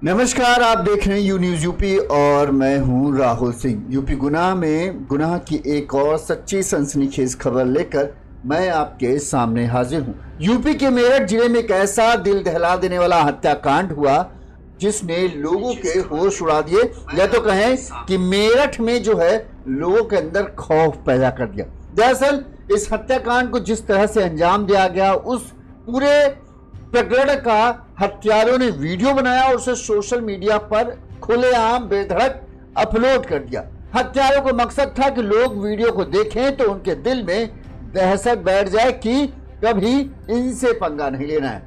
नमस्कार, आप देख रहे हैं यू न्यूज़ यूपी और मैं हूं राहुल सिंह। यूपी गुनाह में गुनाह की एक और सच्ची सनसनीखेज खबर लेकर मैं आपके सामने हाजिर हूं। यूपी के मेरठ जिले में एक ऐसा दिल दहला देने वाला हत्याकांड हुआ जिसने लोगों के होश उड़ा दिए, या तो कहें कि मेरठ में जो है लोगों के अंदर खौफ पैदा कर दिया। दरअसल इस हत्याकांड को जिस तरह से अंजाम दिया गया, उस पूरे प्रकरण का हत्यारों ने वीडियो बनाया और उसे सोशल मीडिया पर खुलेआम बेधड़क अपलोड कर दिया। हत्यारों का मकसद था कि लोग वीडियो को देखें तो उनके दिल में दहशत बैठ जाए कि कभी इनसे पंगा नहीं लेना है।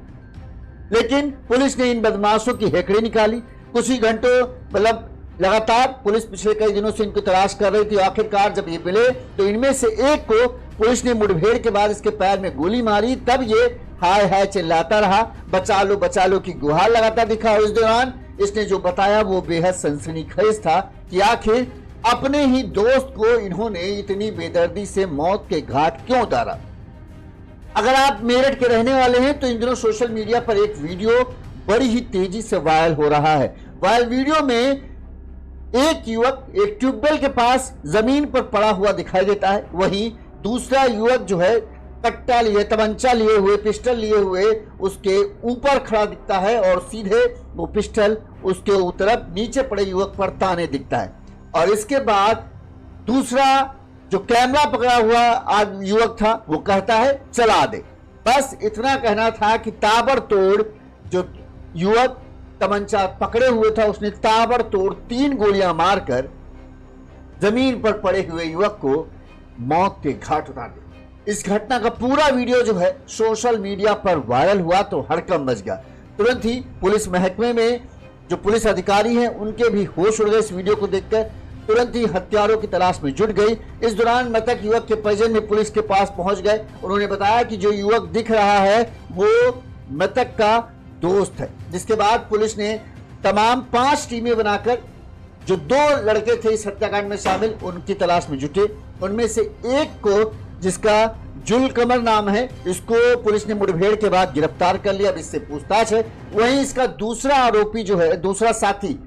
लेकिन पुलिस ने इन बदमाशों की हेकड़ी निकाली। कुछ ही घंटों लगातार पुलिस पिछले कई दिनों से इनको तलाश कर रही थी। आखिरकार जब ये मिले तो इनमें से एक को पुलिस ने मुठभेड़ के बाद इसके पैर में गोली मारी। तब ये हाय हाय चिल्लाता रहा, बचा लो की गुहार लगाता दिखा। और इस दौरान इसने जो बताया वो बेहद सनसनीखेज था कि आखिर अपने ही दोस्त को इन्होंने इतनी बेदर्दी से मौत के घाट क्यों उतारा। अगर आप मेरठ के रहने वाले हैं तो इन दिनों सोशल मीडिया पर एक वीडियो बड़ी ही तेजी से वायरल हो रहा है। वायरल वीडियो में एक युवक एक ट्यूबवेल के पास जमीन पर पड़ा हुआ दिखाई देता है, वहीं दूसरा युवक जो है कट्टा लिए, तमंचा लिए हुए, पिस्टल लिए हुए उसके ऊपर खड़ा दिखता है और सीधे वो पिस्टल उसके तरफ नीचे पड़े युवक पर ताने दिखता है। और इसके बाद दूसरा जो कैमरा पकड़ा हुआ युवक था वो कहता है चला दे। बस इतना कहना था कि ताबड़तोड़ जो युवक तमंचा पकड़े हुए था उसने ताबड़तोड़ 3 गोलियां मारकर जमीन पर पड़े हुए युवक को मौत के घाट उतार दिया। इस घटना का पूरा वीडियो जो है सोशल मीडिया पर वायरल हुआ तो हड़कंप मच गया। तुरंत ही पुलिस महकमे में जो पुलिस अधिकारी हैं उनके भी होश उड़ गए। इस वीडियो को देखकर तुरंत ही हत्यारों की तलाश में जुट गई। इस दौरान मृतक युवक के परिजन भी पुलिस के पास पहुंच गए। उन्होंने बताया कि जो युवक दिख रहा है वो मृतक का दोस्त है। जिसके बाद पुलिस ने तमाम 5 टीमें बनाकर जो 2 लड़के थे इस हत्याकांड में शामिल उनकी तलाश में जुटे। उनमें से एक को, जिसका जुलकमर नाम है, इसको पुलिस ने मुठभेड़ के बाद गिरफ्तार कर लिया। अब इससे पूछताछ है। वहीं इसका दूसरा आरोपी जो है, दूसरा साथी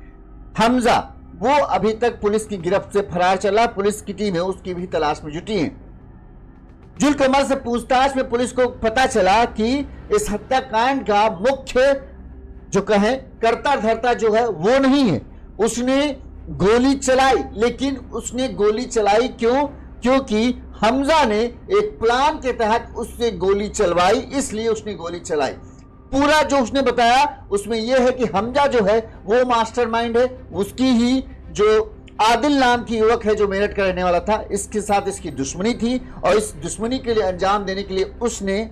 हमजा, वो अभी तक पुलिस की गिरफ्त से फरार चला। पुलिस की टीम है उसकी भी तलाश में जुटी है। जुलकमर से पूछताछ में पुलिस को पता चला कि इस हत्याकांड का मुख्य जो कहें कर्ता धर्ता जो है वो नहीं है। उसने गोली चलाई, लेकिन उसने गोली चलाई क्यों? क्योंकि हमजा ने एक प्लान के तहत उससे गोली चलवाई, इसलिए उसने गोली चलाई। पूरा जो उसने बताया उसमें यह है कि हमजा जो है वो मास्टरमाइंड है। उसकी ही जो आदिल नाम की युवक है जो मेरठ का रहने वाला था, इसके साथ इसकी दुश्मनी थी और इस दुश्मनी के लिए अंजाम देने के लिए उसने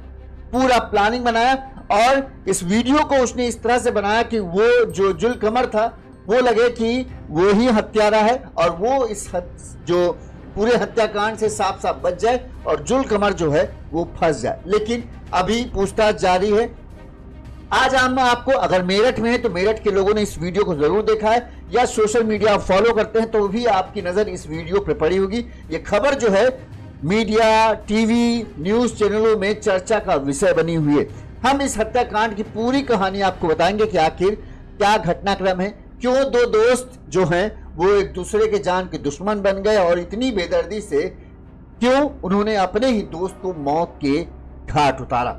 पूरा प्लानिंग बनाया। और इस वीडियो को उसने इस तरह से बनाया कि वो जो जुलकमर था वो लगे कि वो ही हत्यारा है और वो इस जो पूरे हत्याकांड से साफ साफ बच जाए और जुलकमर जो है वो फंस जाए। लेकिन अभी पूछताछ जारी है। आज हम आपको, अगर मेरठ में है तो मेरठ के लोगों ने इस वीडियो को जरूर देखा है या सोशल मीडिया फॉलो करते हैं तो भी आपकी नजर इस वीडियो पर पड़ी होगी। ये खबर जो है मीडिया, टीवी, न्यूज चैनलों में चर्चा का विषय बनी हुई है। हम इस हत्याकांड की पूरी कहानी आपको बताएंगे कि आखिर क्या घटनाक्रम है, क्यों 2 दोस्त जो हैं वो एक दूसरे के जान के दुश्मन बन गए और इतनी बेदर्दी से क्यों उन्होंने अपने ही दोस्त को मौत के घाट उतारा।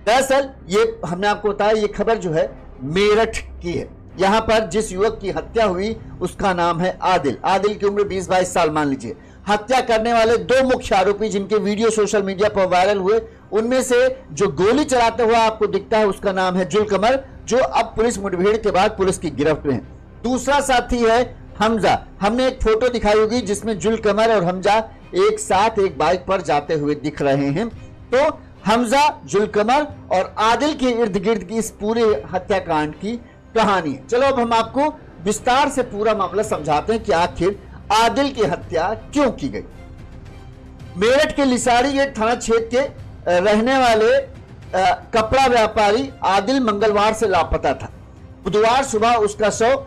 दरअसल ये हमने आपको बताया, ये खबर जो है मेरठ की है। यहाँ पर जिस युवक की हत्या हुई उसका नाम है आदिल। आदिल की उम्र 20-22 साल मान लीजिए। हत्या करने वाले 2 मुख्य आरोपी जिनके वीडियो सोशल मीडिया पर वायरल हुए, उनमें से जो गोली चलाते हुआ आपको दिखता है उसका नाम है जुलकमर, जो अब पुलिस मुठभेड़ के बाद पुलिस की गिरफ्त में है। दूसरा साथी है हमजा। हमने एक फोटो दिखाई होगी जिसमें जुलकमर और हमजा एक साथ एक बाइक पर जाते हुए दिख रहे हैं। तो हमजा, जुलकमर और आदिल के इर्द गिर्द की इस पूरे हत्याकांड की कहानी है। चलो अब हम आपको विस्तार से पूरा मामला समझाते हैं कि आखिर आदिल की हत्या क्यों की गई। मेरठ के लिसाड़ी गेट थाना क्षेत्र के रहने वाले कपड़ा व्यापारी आदिल मंगलवार से लापता था। बुधवार सुबह उसका शव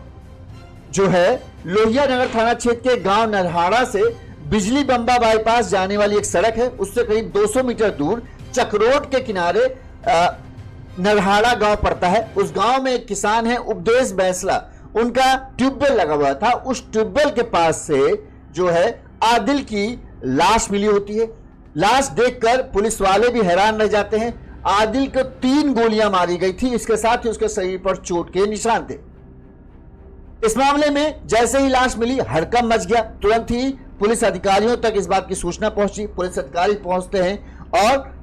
जो है लोहिया नगर थाना क्षेत्र के गांव नरहाड़ा से बिजली बंबा बाईपास जाने वाली एक सड़क है उससे करीब 200 मीटर दूर चकरोट के किनारे नरहाड़ा गांव पड़ता है। उस गांव में एक किसान है उपदेश बैंसला, उनका ट्यूबवेल लगा हुआ था। उस ट्यूबवेल के पास से जो है आदिल की लाश मिली होती है। लाश देखकर पुलिस वाले भी हैरान रह जाते हैं। आदिल को 3 गोलियां मारी गई थी, इसके साथ ही उसके शरीर पर चोट के निशान थे। इस मामले में जैसे ही लाश मिली हड़कंप मच गया। तुरंत ही पुलिस अधिकारियों तक इस बात की सूचना पहुंची। पुलिस अधिकारी पहुंचते हैं और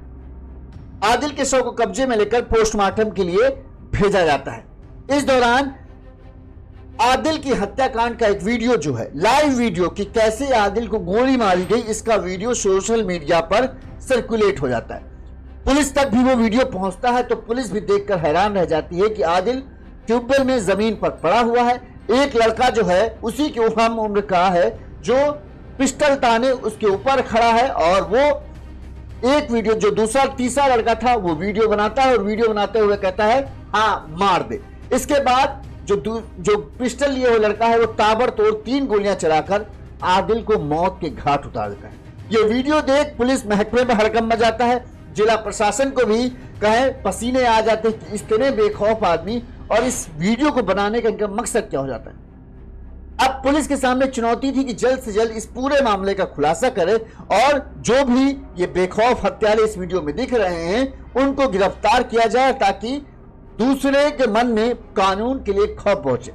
आदिल के शव को कब्जे में लेकर पोस्टमार्टम के लिए भेजा जाता है। इस दौरान आदिल की हत्याकांड का एक वीडियो जो है, लाइव वीडियो कि कैसे आदिल को गोली मारी गई, इसका वीडियो सोशल मीडिया पर सर्कुलेट हो जाता है। पुलिस तक भी वो वीडियो पहुंचता है तो पुलिस भी देखकर हैरान रह जाती है कि आदिल ट्यूबवेल में जमीन पर पड़ा हुआ है। एक लड़का जो है उसी की हम उम्र का है जो पिस्टल ताने उसके ऊपर खड़ा है और वो एक वीडियो जो तीसरा लड़का था वो वीडियो बनाता है और वीडियो बनाते हुए कहता है हाँ मार दे। इसके बाद जो पिस्टल लिए हुए लड़का है वो ताबड़तोड़ 3 गोलियां चलाकर आदिल को मौत के घाट उतार देता है। ये वीडियो देख पुलिस महकमे में हड़कंप मच जाता है। जिला प्रशासन को भी कहे पसीने आ जाते हैं कि इतने बेखौफ आदमी और इस वीडियो को बनाने का इनका मकसद क्या हो जाता है। अब पुलिस के सामने चुनौती थी कि जल्द से जल्द इस पूरे मामले का खुलासा करे और जो भी ये बेखौफ हत्यारे इस वीडियो में दिख रहे हैं उनको गिरफ्तार किया जाए ताकि दूसरे के मन में कानून के लिए खौफ पहुंचे।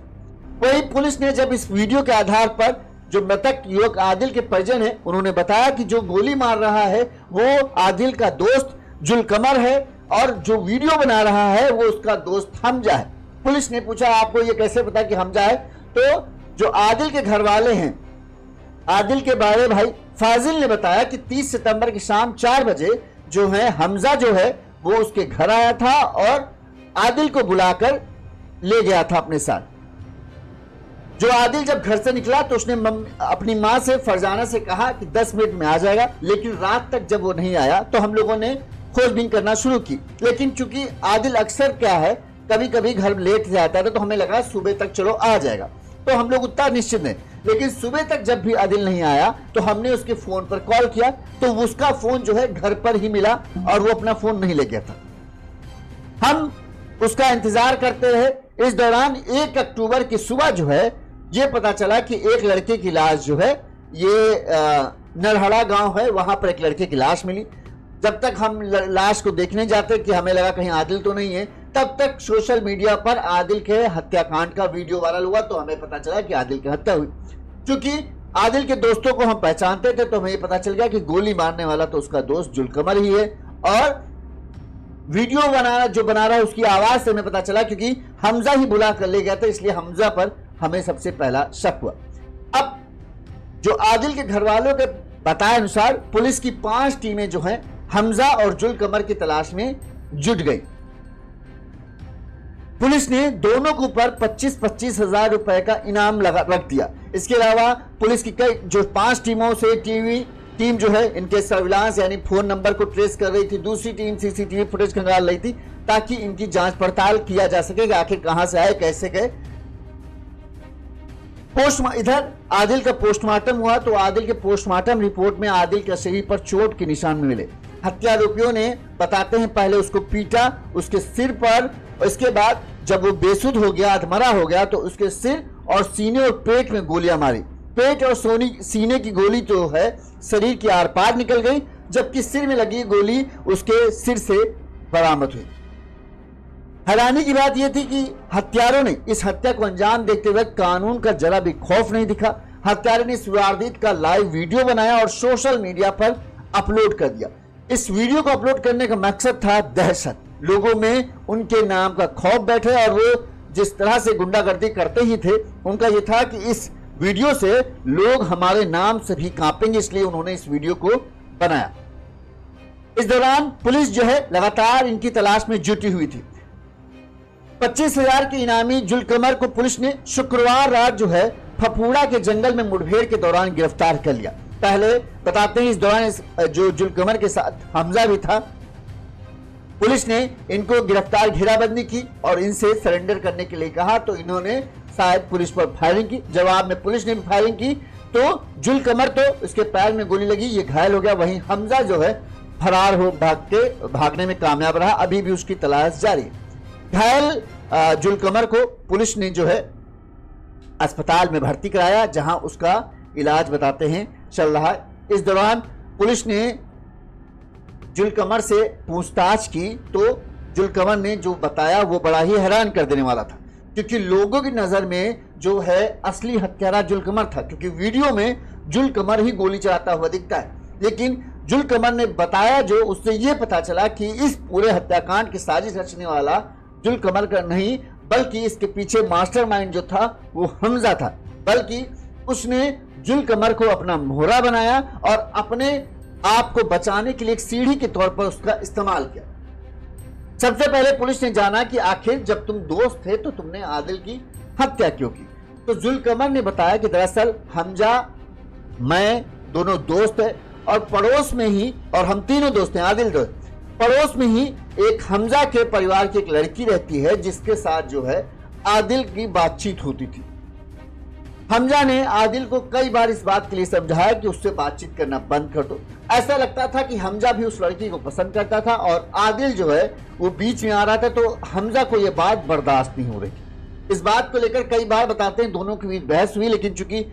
वही पुलिस ने जब इस वीडियो के आधार पर जो मृतक युवक आदिल के परिजन है उन्होंने बताया कि जो गोली मार रहा है वो आदिल का दोस्त जुलकमर है और जो वीडियो बना रहा है वो उसका दोस्त हमजा है। पुलिस ने पूछा आपको ये कैसे पता कि हमजा है, तो जो आदिल के घर वाले हैं, आदिल के बड़े भाई फाजिल ने बताया कि 30 सितंबर की शाम 4 बजे जो है हमजा जो है वो उसके घर आया था और आदिल को बुलाकर ले गया था अपने साथ। जो आदिल जब घर से निकला तो उसने अपनी मां से फरजाना से कहा कि 10 मिनट में आ जाएगा, लेकिन रात तक जब वो नहीं आया तो हम लोगों ने खोजबीन करना शुरू की। लेकिन चूंकि आदिल अक्सर क्या है कभी कभी घर लेट से आता था तो हमें लगा सुबह तक चलो आ जाएगा, तो हम लोग उतना निश्चित नहीं। लेकिन सुबह तक जब भी आदिल नहीं आया तो हमने उसके फोन पर कॉल किया तो उसका फोन जो है घर पर ही मिला और वो अपना फोन नहीं ले गया था। हम उसका इंतजार करते रहे। इस दौरान 1 अक्टूबर की सुबह जो है ये पता चला कि एक लड़के की लाश जो है ये नरहड़ा गांव है, वहां पर एक लड़के की लाश मिली। जब तक हम लाश को देखने जाते कि हमें लगा कहीं आदिल तो नहीं है, तब तक सोशल मीडिया पर आदिल के हत्याकांड का वीडियो वायरल हुआ तो हमें पता चला कि आदिल की हत्या हुई। क्योंकि आदिल के दोस्तों को हम पहचानते थे तो हमें पता चल गया कि गोली मारने वाला तो उसका दोस्त जुलकमर ही है और वीडियो जो बना रहा है उसकी आवाज से हमें पता चला क्योंकि हमजा ही बुला कर ले गया था, इसलिए हमजा पर हमें सबसे पहला शक हुआ। अब जो आदिल के घर वालों के बताए अनुसार पुलिस की 5 टीमें जो हैं हमजा और जुलकमर की तलाश में जुट गई। पुलिस ने दोनों के ऊपर 25-25 हजार रुपए का इनाम रख दिया। इसके अलावा पुलिस की कई जो 5 टीमों से टीम जो है इनके सर्विलांस यानी फोन नंबर को ट्रेस कर रही थी, दूसरी टीम सीसीटीवी फुटेज खंगाल रही थी ताकि इनकी जांच पड़ताल किया जा सके कि आखिर कहां से आए कैसे गए। इधर आदिल का पोस्टमार्टम हुआ तो आदिल के पोस्टमार्टम रिपोर्ट में आदिल के शरीर पर चोट के निशान मिले। हत्यारोपियों ने बताते हैं पहले उसको पीटा उसके सिर पर, इसके बाद जब वो बेसुध हो गया अधमरा हो गया तो उसके सिर और सीने और पेट में गोलियां मारी। पेट और सीने की गोली जो है शरीर के आर पार निकल गई, जबकि सिर में लगी गोली उसके सिर से बरामद हुई। हैरानी की बात यह थी कि हत्यारों ने इस हत्या को अंजाम देखते हुए कानून का जरा भी खौफ नहीं दिखा। हत्यारे ने इस वारदात का लाइव वीडियो बनाया और सोशल मीडिया पर अपलोड कर दिया। इस वीडियो को अपलोड करने का मकसद था दहशत, लोगों में उनके नाम का खौफ बैठे और वो जिस तरह से गुंडागर्दी करते ही थे उनका यह था कि इस वीडियो से लोग हमारे नाम से भी कांपेंगे, इसलिए उन्होंने इस वीडियो को बनाया। इस दौरान पुलिस जो है लगातार इनकी तलाश में जुटी हुई थी। 25,000 के इनामी जुलकमर को पुलिस ने शुक्रवार रात जो है फफूड़ा के जंगल में मुठभेड़ के दौरान गिरफ्तार कर लिया। पहले बताते हैं इस दौरान जो जुलकमर के साथ हमजा भी था, पुलिस ने इनको गिरफ्तार घेराबंदी की और इनसे सरेंडर करने के लिए कहा तो इन्होंने शायद पुलिस पर फायरिंग की। जवाब में पुलिस ने भी फायरिंग की तो जुलकमर तो इसके पैर में गोली लगी, ये घायल हो गया। वहीं हमजा जो है भागने में कामयाब रहा। अभी भी उसकी तलाश जारी है। घायल जुलकमर को पुलिस ने जो है अस्पताल में भर्ती कराया, जहां उसका इलाज बताते हैं चल रहा है। इस दौरान पुलिस ने जुलकमर से पूछताछ की तो जुलकमर ने जो बताया वो बड़ा ही हैरान कर देने वाला था, क्योंकि लोगों की नजर में जो है असली हत्यारा जुलकमर था, क्योंकि वीडियो में जुलकमर ही गोली चलाता हुआ दिखता है। लेकिन जुलकमर ने बताया, जो उससे ये पता चला कि इस पूरे हत्याकांड की साजिश रचने वाला जुलकमर का नहीं, बल्कि इसके पीछे मास्टरमाइंड जो था वो हमजा था। बल्कि उसने जुलकमर को अपना मोहरा बनाया और अपने आप को बचाने के लिए एक सीढ़ी के तौर पर उसका इस्तेमाल किया। सबसे पहले पुलिस ने जाना कि आखिर जब तुम दोस्त थे तो तुमने आदिल की हत्या क्यों की। तो जुलकमर ने बताया कि दरअसल हमजा मैं दोनों दोस्त हैं और पड़ोस में ही, और हम तीनों दोस्त हैं, आदिल दोस्त, पड़ोस में ही एक हमजा के परिवार की एक लड़की रहती है जिसके साथ जो है आदिल की बातचीत होती थी। हमजा ने आदिल को कई बार इस बात के लिए समझाया कि उससे बातचीत करना बंद कर दो। ऐसा लगता था कि हमजा भी उस लड़की को पसंद करता था और आदिल जो है वो बीच में आ रहा था, तो हमजा को यह बात बर्दाश्त नहीं हो रही थी। इस बात को लेकर कई बार बताते हैं दोनों के बीच बहस हुई, लेकिन चूंकि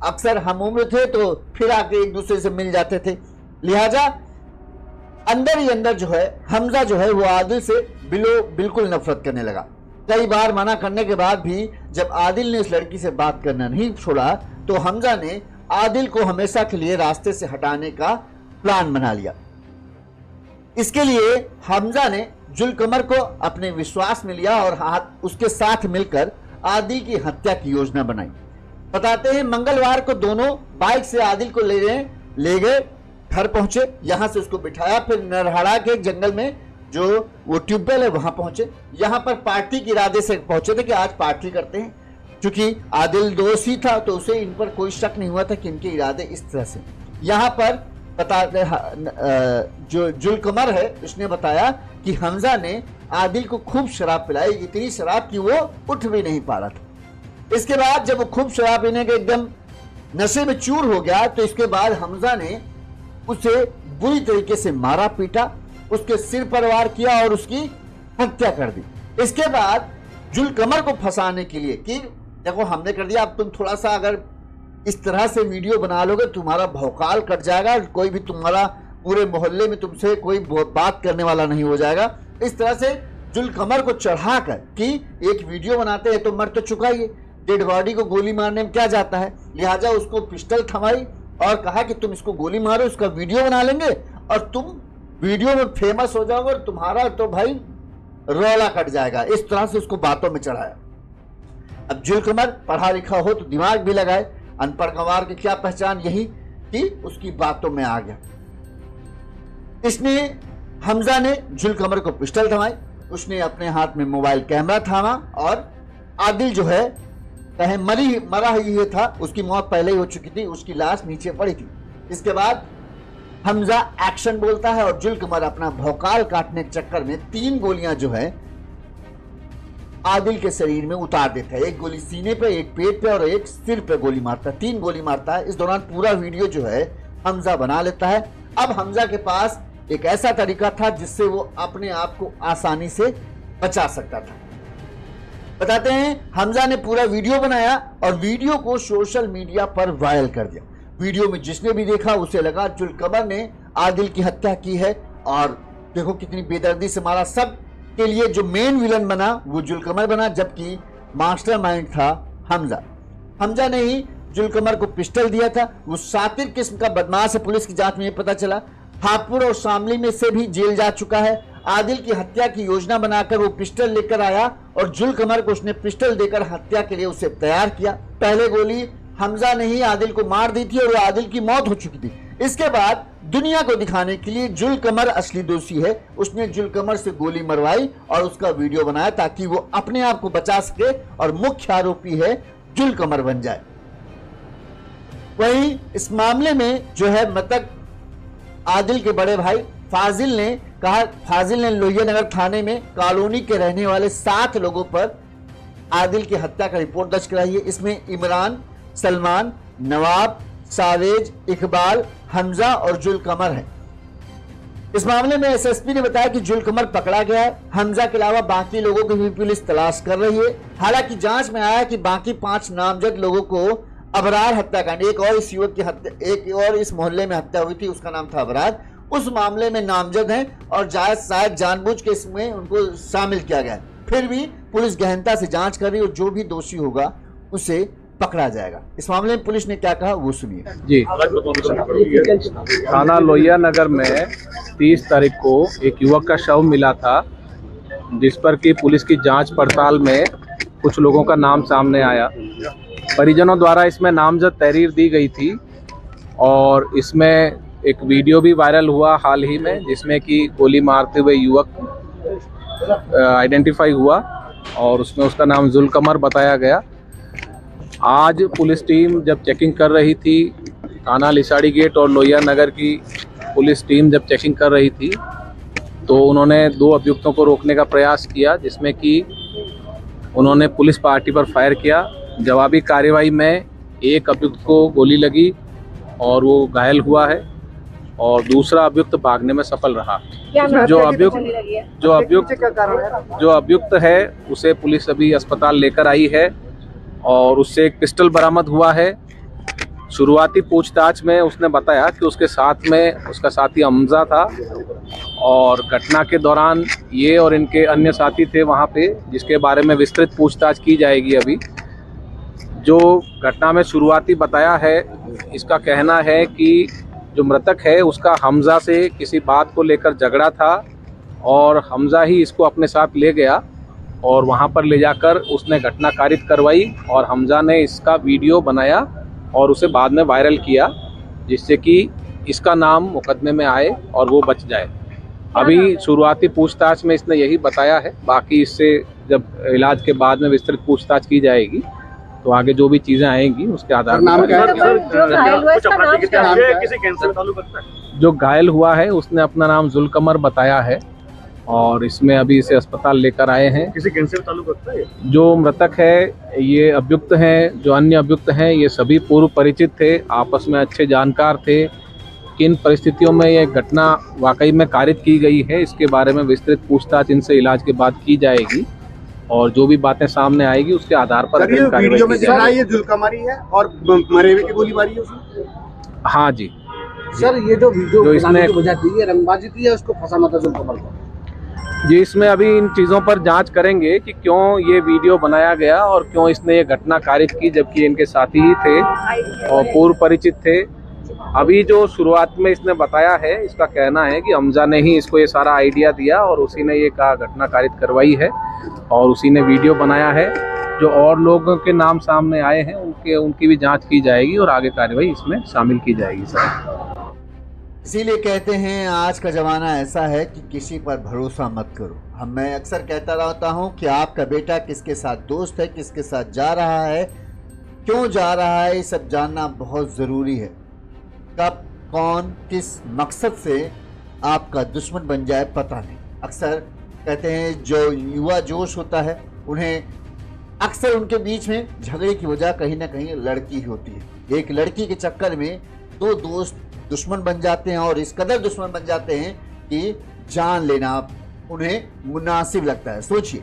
अक्सर हम उम्र थे तो फिर आके एक दूसरे से मिल जाते थे, लिहाजा अंदर ही अंदर जो है हमजा जो है वो आदिल से बिल्कुल नफरत करने लगा। कई बार मना करने के बाद भी जब आदिल ने उस लड़की से बात करना नहीं छोड़ा तो हमजा ने आदिल को हमेशा के लिए रास्ते से हटाने का प्लान बना लिया। इसके लिए हमजा ने जुलकमर को अपने विश्वास में लिया और उसके साथ मिलकर आदिल की हत्या की योजना बनाई। बताते हैं मंगलवार को दोनों बाइक से आदिल को ले गए, घर पहुंचे, यहां से उसको बिठाया, फिर नरहड़ा के जंगल में जो वो ट्यूबवेल है वहां पहुंचे। यहां पर पार्टी के इरादे से पहुंचे थे कि आज पार्टी करते हैं। क्योंकि आदिल दोस्त ही था तो उसे इन पर कोई शक नहीं हुआ था कि इनके इरादे इस तरह से। यहां पर जो जुलकमर है उसने बताया कि हमजा ने आदिल को खूब शराब पिलाई, इतनी शराब कि वो उठ भी नहीं पा रहा था। इसके बाद जब वो खूब शराब पीने के एकदम नशे में चूर हो गया तो इसके बाद हमजा ने उसे बुरी तरीके से मारा पीटा, उसके सिर पर वार किया और उसकी हत्या कर दी। इसके बाद जुलकमर को फंसाने के लिए कि देखो हमने कर दिया, अब तुम थोड़ा सा अगर इस तरह से वीडियो बना लोगे तुम्हारा भौकाल कट जाएगा, कोई भी तुम्हारा पूरे मोहल्ले में तुमसे कोई बात करने वाला नहीं हो जाएगा। इस तरह से जुलकमर को चढ़ाकर कि एक वीडियो बनाते हैं तो मर तो चुका ही, डेड बॉडी को गोली मारने में क्या जाता है, लिहाजा उसको पिस्टल थमाई और कहा कि तुम इसको गोली मारो, उसका वीडियो बना लेंगे और तुम वीडियो में फेमस हो जाओगे और तुम्हारा तो भाई रौला कट जाएगा। इस तरह से उसको बातों में चढ़ाया। अब जुलकमर पढ़ा लिखा हो तो दिमाग भी लगाए, अनपढ़ गंवार की क्या पहचान, यही कि उसकी बातों में आ गया। इसने हमजा ने जुलकमर को पिस्टल थमाई, उसने अपने हाथ में मोबाइल कैमरा थामा और आदिल जो है कहे मरा ही था, उसकी मौत पहले ही हो चुकी थी, उसकी लाश नीचे पड़ी थी। इसके बाद हमजा एक्शन बोलता है और जुलकमर अपना भौकाल काटने के चक्कर में 3 गोलियां जो है आदिल के शरीर में उतार देता है। एक गोली सीने पे, एक पेट पे और एक सिर पे गोली मारता है, 3 गोली मारता है। इस दौरान पूरा वीडियो जो है हमजा बना लेता है। अब हमजा के पास एक ऐसा तरीका था जिससे वो अपने आप को आसानी से बचा सकता था। बताते हैं हमजा ने पूरा वीडियो बनाया और वीडियो को सोशल मीडिया पर वायरल कर दिया। वीडियो में जिसने भी देखा उसे लगा जुलकमर ने आदिल की हत्या की है और देखो कितनी बेदर्दी से मारा। सब के लिए जो मेन विलन बना वो जुलकमर बना, जबकि मास्टरमाइंड था हमजा। हमजा ने ही जुलकमर को पिस्टल दिया था। वो शातिर किस्म का बदमाश है, पुलिस की जांच में ये पता चला। हापुड़ और शामली में से भी जेल जा चुका है। आदिल की हत्या की योजना बनाकर वो पिस्टल लेकर आया और जुलकमर को उसने पिस्टल देकर हत्या के लिए उसे तैयार किया। पहले गोली हमजा ने ही आदिल को मार दी थी और आदिल की मौत हो चुकी थी। इसके बाद दुनिया को दिखाने के लिए जुलकमर असली दोषी है, उसने जुलकमर से गोली मरवाई और उसका वीडियो बनाया ताकि वो अपने आप को बचा सके और मुख्य आरोपी है जुलकमर बन जाए। वहीं इस मामले में जो है मृतक आदिल के बड़े भाई फाजिल ने लोहिया नगर थाने में कॉलोनी के रहने वाले 7 लोगों पर आदिल की हत्या का रिपोर्ट दर्ज कराई है। इसमें इमरान, सलमान, नवाब, सावेज, इकबाल, हमजा और जुलकमर है। इस मामले में एसएसपी ने बताया कि जुलकमर पकड़ा गया है। हमजा के अलावा बाकी लोगों की भी पुलिस तलाश कर रही है। हालांकि जांच में आया कि बाकी 5 नामजद लोगों को अबरार हत्याकांड, एक और इस युवक की हत्या, एक और इस मोहल्ले में हत्या हुई थी, उसका नाम था अबरार, उस मामले में नामजद हैं और शायद जानबूझ के इसमें उनको शामिल किया गया। फिर भी पुलिस गहनता से जांच कर रही है और जो भी दोषी होगा उसे पकड़ा जाएगा। इस मामले में पुलिस ने क्या कहा वो सुनिए। जी, थाना लोहिया नगर में 30 तारीख को एक युवक का शव मिला था, जिस पर कि पुलिस की जांच पड़ताल में कुछ लोगों का नाम सामने आया। परिजनों द्वारा इसमें नामजद तहरीर दी गई थी और इसमें एक वीडियो भी वायरल हुआ हाल ही में, जिसमें कि गोली मारते हुए युवक आइडेंटिफाई हुआ और उसमें उसका नाम जुलकमर बताया गया। आज पुलिस टीम जब चेकिंग कर रही थी, थाना लिसाड़ी गेट और लोहिया नगर की पुलिस टीम जब चेकिंग कर रही थी, तो उन्होंने 2 अभियुक्तों को रोकने का प्रयास किया, जिसमें कि उन्होंने पुलिस पार्टी पर फायर किया। जवाबी कार्रवाई में एक अभियुक्त को गोली लगी और वो घायल हुआ है और दूसरा अभियुक्त भागने में सफल रहा। जो अभियुक्त है उसे पुलिस अभी अस्पताल लेकर आई है और उससे एक पिस्टल बरामद हुआ है। शुरुआती पूछताछ में उसने बताया कि उसके साथ में उसका साथी हमजा था और घटना के दौरान ये और इनके अन्य साथी थे वहाँ पे, जिसके बारे में विस्तृत पूछताछ की जाएगी। अभी जो घटना में शुरुआती बताया है, इसका कहना है कि जो मृतक है उसका हमजा से किसी बात को लेकर झगड़ा था और हमजा ही इसको अपने साथ ले गया और वहाँ पर ले जाकर उसने घटना कारित करवाई और हमजा ने इसका वीडियो बनाया और उसे बाद में वायरल किया, जिससे कि इसका नाम मुकदमे में आए और वो बच जाए। अभी शुरुआती पूछताछ में इसने यही बताया है, बाकी इससे जब इलाज के बाद में विस्तृत पूछताछ की जाएगी तो आगे जो भी चीज़ें आएंगी उसके आधार पर। जो घायल हुआ है उसने अपना नाम जुलकमर बताया है और इसमें अभी इसे अस्पताल लेकर आए हैं। किसी कैंसर से ताल्लुक रखता है? जो मृतक है ये अभियुक्त हैं, जो अन्य अभियुक्त हैं ये सभी पूर्व परिचित थे, आपस में अच्छे जानकार थे। किन परिस्थितियों में ये घटना वाकई में कारित की गई है, इसके बारे में विस्तृत पूछताछ इनसे इलाज के बाद की जाएगी और जो भी बातें सामने आएगी उसके आधार पर वीडियो में दिख रहा है ये जुलकमारी है और मरे हुए की गोलीबारी है उसमें। हाँ जी सर, ये जो वीडियो जो इसमें वजह थी, ये रंगबाजी थी या उसको फंसाना था जुलकमर को? जी, इसमें अभी इन चीज़ों पर जांच करेंगे कि क्यों ये वीडियो बनाया गया और क्यों इसने ये घटना कारित की, जबकि इनके साथी ही थे और पूर्व परिचित थे। अभी जो शुरुआत में इसने बताया है, इसका कहना है कि हमजा ने ही इसको ये सारा आइडिया दिया और उसी ने ये घटना कारित करवाई है और उसी ने वीडियो बनाया है। जो और लोगों के नाम सामने आए हैं उनकी भी जाँच की जाएगी और आगे कार्रवाई इसमें शामिल की जाएगी। सर, इसीलिए कहते हैं आज का ज़माना ऐसा है कि किसी पर भरोसा मत करो। मैं अक्सर कहता रहता हूं कि आपका बेटा किसके साथ दोस्त है, किसके साथ जा रहा है, क्यों जा रहा है, ये सब जानना बहुत ज़रूरी है। कब कौन किस मकसद से आपका दुश्मन बन जाए पता नहीं। अक्सर कहते हैं जो युवा जोश होता है उन्हें अक्सर उनके बीच में झगड़े की वजह कहीं ना कहीं लड़की ही होती है। एक लड़की के चक्कर में 2 दोस्त दुश्मन बन जाते हैं और इस कदर दुश्मन बन जाते हैं कि जान लेना उन्हें मुनासिब लगता है। सोचिए,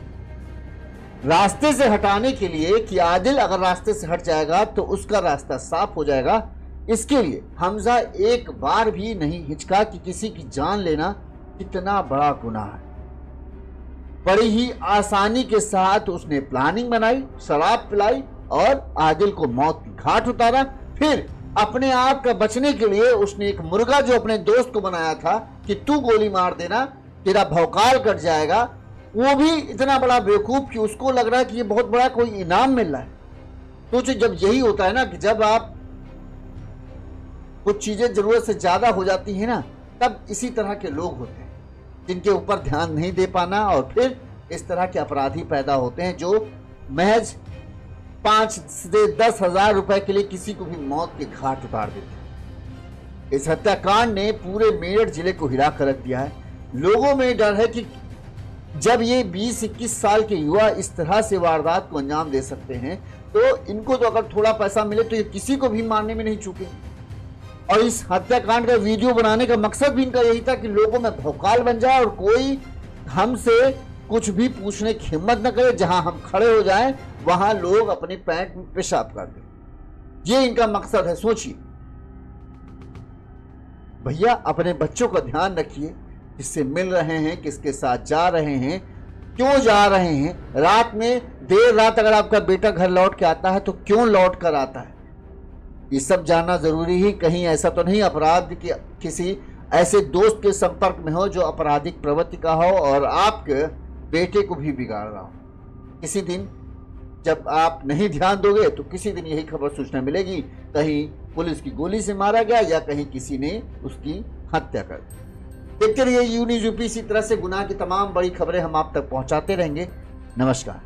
रास्ते से हटाने के लिए कि आदिल अगर रास्ते से हट जाएगा तो उसका रास्ता साफ हो जाएगा, इसके लिए हमजा एक बार भी नहीं हिचका कि किसी की जान लेना कितना बड़ा गुनाह है। बड़ी ही आसानी के साथ उसने प्लानिंग बनाई, शराब पिलाई और आदिल को मौत की घाट उतारा। फिर अपने आप का बचने के लिए उसने एक मुर्गा जो अपने दोस्त को बनाया था कि तू गोली मार देना तेरा भौकाल कट जाएगा, वो भी इतना बड़ा बेवकूफ कि उसको लग रहा है कि ये बहुत बड़ा कोई इनाम मिल रहा है। तो जब यही होता है ना कि जब आप कुछ चीजें जरूरत से ज्यादा हो जाती है ना, तब इसी तरह के लोग होते हैं जिनके ऊपर ध्यान नहीं दे पाना और फिर इस तरह के अपराधी पैदा होते हैं जो महज 5 से 10 हजार रुपए के लिए किसी को भी मौत के घाट उतार देते हैं। इस हत्याकांड ने पूरे मेरठ जिले को हिला कर रख दिया है। लोगों में डर है कि जब ये 20-21 साल के युवा इस तरह से वारदात को अंजाम दे सकते हैं तो इनको तो अगर थोड़ा पैसा मिले तो ये किसी को भी मारने में नहीं चूके। और इस हत्याकांड का वीडियो बनाने का मकसद भी इनका यही था कि लोगों में भौकाल बन जाए और कोई हमसे कुछ भी पूछने की हिम्मत न करे। जहां हम खड़े हो जाएं वहां लोग अपनी पैंट में पेशाब कर दें। ये इनका मकसद है। सोचिए भैया, अपने बच्चों का ध्यान रखिए, किससे मिल रहे हैं, किसके साथ जा रहे हैं, क्यों जा रहे हैं। रात में देर रात अगर आपका बेटा घर लौट के आता है तो क्यों लौट कर आता है, ये सब जानना जरूरी ही। कहीं ऐसा तो नहीं अपराध के किसी ऐसे दोस्त के संपर्क में हो जो आपराधिक प्रवृत्ति का हो और आपके बेटे को भी बिगाड़ रहा हो। किसी दिन जब आप नहीं ध्यान दोगे तो किसी दिन यही खबर सूचना मिलेगी, कहीं पुलिस की गोली से मारा गया या कहीं किसी ने उसकी हत्या कर दी। देखते रहिए यू न्यूज़ यूपी। इसी तरह से गुनाह की तमाम बड़ी खबरें हम आप तक पहुंचाते रहेंगे। नमस्कार।